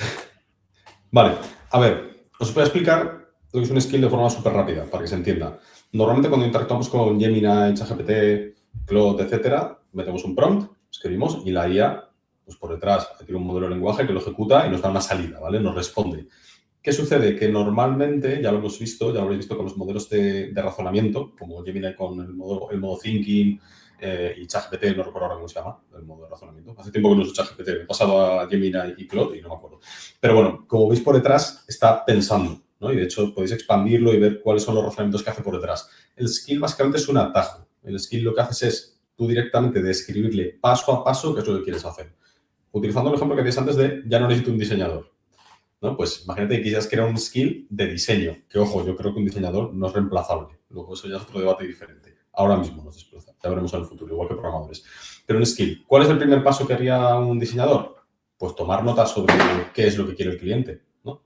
Speaker 3: Vale, a ver, os voy a explicar lo que es un skill de forma súper rápida, para que se entienda. Normalmente cuando interactuamos con Gemini, ChatGPT, Claude, etcétera, metemos un prompt, escribimos y la IA, pues por detrás, tiene un modelo de lenguaje que lo ejecuta y nos da una salida, ¿vale? Nos responde. ¿Qué sucede? Que normalmente, ya lo hemos visto, ya lo habréis visto con los modelos de razonamiento, como Gemini con el modo Thinking y ChatGPT, no recuerdo ahora cómo se llama, el modo de razonamiento. Hace tiempo que no uso ChatGPT, he pasado a Gemini y Claude y no me acuerdo. Pero bueno, como veis por detrás, está pensando, ¿no? Y de hecho podéis expandirlo y ver cuáles son los razonamientos que hace por detrás. El skill básicamente es un atajo. El skill lo que haces es tú directamente describirle paso a paso qué es lo que quieres hacer. Utilizando el ejemplo que tenías antes de ya no necesito un diseñador, ¿no? Pues imagínate que quisieras crear un skill de diseño, que ojo, yo creo que un diseñador no es reemplazable. Luego eso ya es otro debate diferente. Ahora mismo nos desplaza, ya veremos en el futuro, igual que programadores. Pero un skill, ¿cuál es el primer paso que haría un diseñador? Pues tomar nota sobre qué es lo que quiere el cliente, ¿no?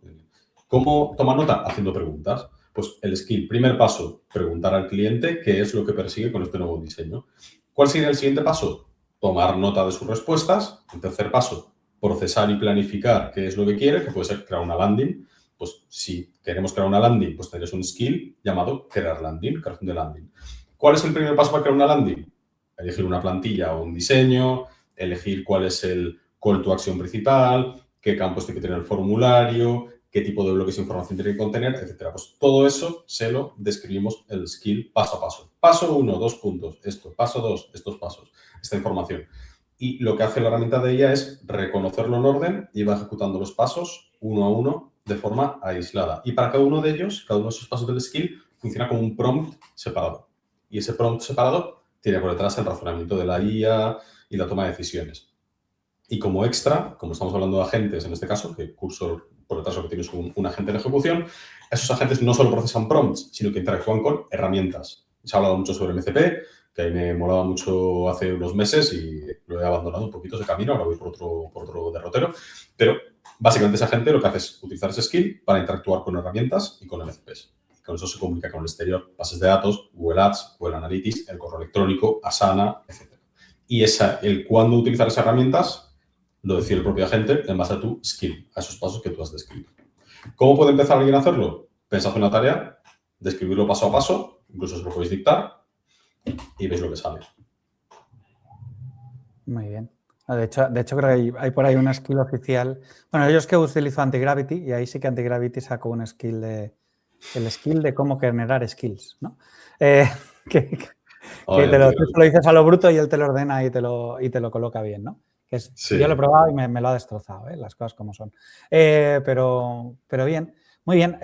Speaker 3: ¿Cómo tomar nota? Haciendo preguntas. Pues el skill, primer paso, preguntar al cliente qué es lo que persigue con este nuevo diseño. ¿Cuál sería el siguiente paso? Tomar nota de sus respuestas. El tercer paso, procesar y planificar qué es lo que quiere, que puede ser crear una landing. Pues si queremos crear una landing, pues tenéis un skill llamado crear landing, creación de landing. ¿Cuál es el primer paso para crear una landing? Elegir una plantilla o un diseño, elegir cuál es el call to action principal, qué campos tiene que tener el formulario, qué tipo de bloques de información tiene que contener, etcétera. Pues todo eso se lo describimos el skill paso a paso. Paso 1, 2 puntos, esto. Paso 2, estos pasos, esta información. Y lo que hace la herramienta de ella es reconocerlo en orden y va ejecutando los pasos uno a uno de forma aislada. Y para cada uno de ellos, cada uno de esos pasos del skill, funciona como un prompt separado. Y ese prompt separado tiene por detrás el razonamiento de la IA y la toma de decisiones. Y como extra, como estamos hablando de agentes en este caso, que Cursor por detrás lo que tiene es un agente de ejecución, esos agentes no solo procesan prompts, sino que interactúan con herramientas. Se ha hablado mucho sobre MCP, que a mí me molaba mucho hace unos meses y lo he abandonado un poquito ese camino, ahora voy por otro derrotero, pero básicamente ese agente lo que hace es utilizar ese skill para interactuar con herramientas y con MCPs. Y con eso se comunica con el exterior, bases de datos, Google Ads, Google Analytics, el correo electrónico, Asana, etc. Y el cuándo utilizar esas herramientas lo decide el propio agente en base a tu skill, a esos pasos que tú has descrito. ¿Cómo puede empezar alguien a hacerlo? Pensad una tarea, describirlo paso a paso, incluso os lo podéis dictar y veis lo que sale.
Speaker 1: Muy bien. De hecho creo que hay por ahí una skill oficial. Bueno, yo es que utilizo Antigravity y ahí sí que Antigravity sacó un skill el skill de cómo generar skills, ¿no? Que tú lo dices a lo bruto y él te lo ordena y te lo coloca bien, ¿no? Sí. Yo lo he probado y me lo ha destrozado, las cosas como son. Pero bien, muy bien.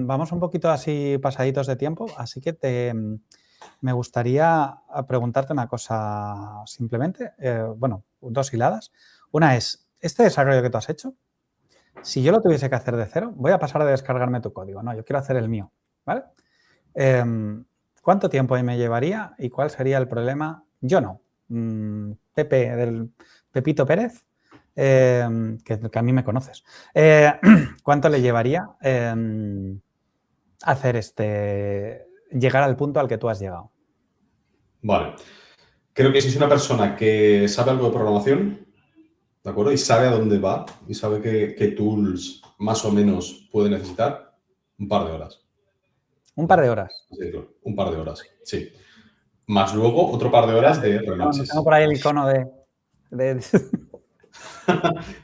Speaker 1: Vamos un poquito así pasaditos de tiempo, así que me gustaría preguntarte una cosa simplemente, bueno, dos hiladas. Una es, este desarrollo que tú has hecho, si yo lo tuviese que hacer de cero, voy a pasar de descargarme tu código, no, yo quiero hacer el mío, ¿vale? ¿Cuánto tiempo me llevaría y cuál sería el problema? Yo no. Pepe, del Pepito Pérez, que a mí me conoces. ¿Cuánto le llevaría hacer llegar al punto al que tú has llegado?
Speaker 3: Vale. Creo que si es una persona que sabe algo de programación, ¿de acuerdo? Y sabe a dónde va y sabe qué tools más o menos puede necesitar, un par de horas.
Speaker 1: Un par de horas.
Speaker 3: Sí, un par de horas, sí. Más luego otro par de horas de
Speaker 1: No
Speaker 3: renoches.
Speaker 1: tengo por ahí el icono de...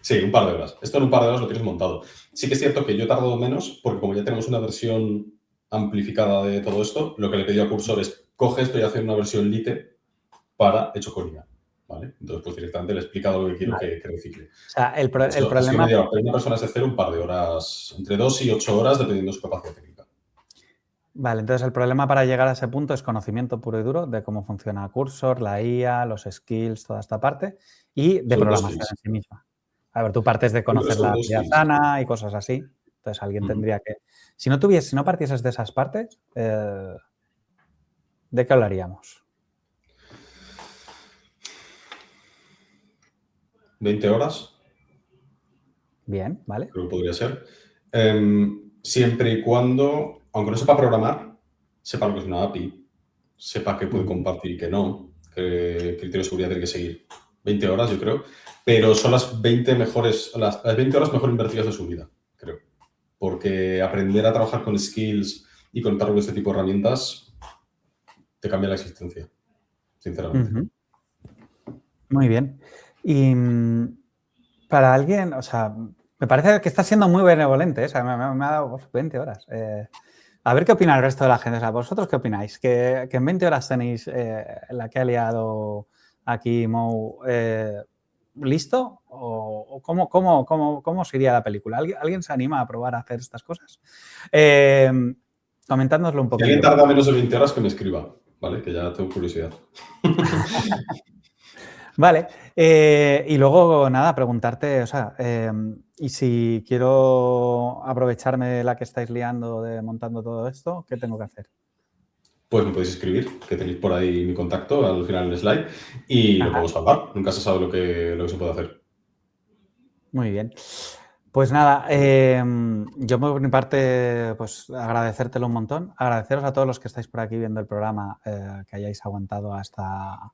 Speaker 3: Sí, un par de horas. Esto en un par de horas lo tienes montado. Sí que es cierto que yo he tardado menos porque como ya tenemos una versión amplificada de todo esto, lo que le pedí al cursor es coge esto y hace una versión lite para hecho con IA. ¿Vale? Entonces, pues directamente le he explicado lo que quiero que recicle.
Speaker 1: O sea, el
Speaker 3: Esto ha sido
Speaker 1: problema...
Speaker 3: media hora. Para una persona es de cero un par de horas, entre 2 y 8 horas, dependiendo de su capacidad técnica.
Speaker 1: Vale, entonces el problema para llegar a ese punto es conocimiento puro y duro de cómo funciona Cursor, la IA, los skills, toda esta parte, y de
Speaker 3: Son dos
Speaker 1: programación
Speaker 3: skills.
Speaker 1: en sí misma. A ver, tú partes de conocer
Speaker 3: Son
Speaker 1: la
Speaker 3: dos
Speaker 1: vida
Speaker 3: skills.
Speaker 1: sana y cosas así. Entonces alguien tendría que... Si no partieses de esas partes, ¿de qué hablaríamos?
Speaker 3: 20 horas,
Speaker 1: Bien, ¿vale?
Speaker 3: creo que podría ser. Siempre y cuando, aunque no sepa programar, sepa lo que es una API, sepa qué puede compartir y qué no, qué criterio de seguridad tiene que seguir. 20 horas, yo creo. Pero son las 20 horas mejor invertidas de su vida, creo. Porque aprender a trabajar con skills y contar con este tipo de herramientas te cambia la existencia, sinceramente.
Speaker 1: Muy bien. Y para alguien, o sea, me parece que está siendo muy benevolente, ¿eh? O sea, me ha dado 20 horas. A ver qué opina el resto de la gente. O sea, ¿vosotros qué opináis? ¿Que en 20 horas tenéis la que ha liado aquí Mou listo? ¿O cómo se iría la película? ¿Alguien se anima a probar a hacer estas cosas? Comentádnoslo un
Speaker 3: Si alguien
Speaker 1: poquillo.
Speaker 3: tarda menos de 20 horas, que me escriba, ¿vale? Que ya tengo curiosidad.
Speaker 1: Vale, y luego nada, preguntarte, o sea, y si quiero aprovecharme de la que estáis liando de montando todo esto, ¿qué tengo que hacer?
Speaker 3: Pues me podéis escribir, que tenéis por ahí mi contacto al final del slide y lo
Speaker 1: Ajá.
Speaker 3: podemos hablar. Nunca se sabe lo que se puede hacer.
Speaker 1: Muy bien. Pues nada, yo por mi parte, pues agradecértelo un montón, agradeceros a todos los que estáis por aquí viendo el programa, que hayáis aguantado hasta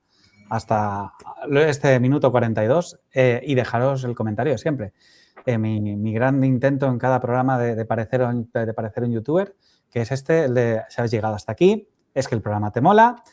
Speaker 1: este minuto 42 y dejaros el comentario siempre. Mi gran intento en cada programa de parecer un youtuber, que es el de si has llegado hasta aquí, es que el programa te mola,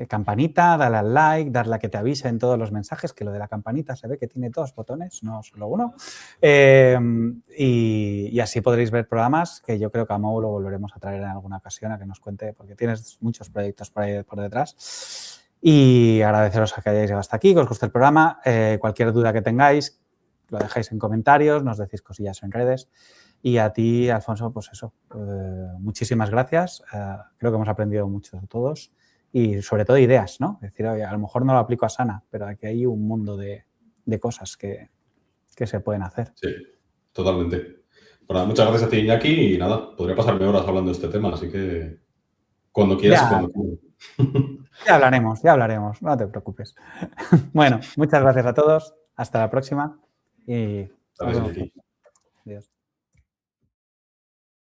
Speaker 1: campanita, dale al like, darle a que te avise en todos los mensajes, que lo de la campanita se ve que tiene 2 botones, no solo uno. Y así podréis ver programas que yo creo que a Mou lo volveremos a traer en alguna ocasión a que nos cuente, porque tienes muchos proyectos por ahí por detrás. Y agradeceros a que hayáis llegado hasta aquí, que os guste el programa. Cualquier duda que tengáis, lo dejáis en comentarios, nos decís cosillas en redes. Y a ti, Alfonso, pues eso, muchísimas gracias. Creo que hemos aprendido mucho todos. Y sobre todo ideas, ¿no? Es decir, oye, a lo mejor no lo aplico a Sana, pero aquí hay un mundo de cosas que se pueden hacer.
Speaker 3: Sí, totalmente. Pues nada, muchas gracias a ti, Iñaki, y nada, podría pasarme horas hablando de este tema, así que cuando quieras y cuando quieras.
Speaker 1: Ya hablaremos, no te preocupes. Bueno, muchas gracias a todos, hasta la próxima y nos
Speaker 3: Gracias,
Speaker 1: vemos
Speaker 3: Iñaki.
Speaker 1: pronto. Adiós.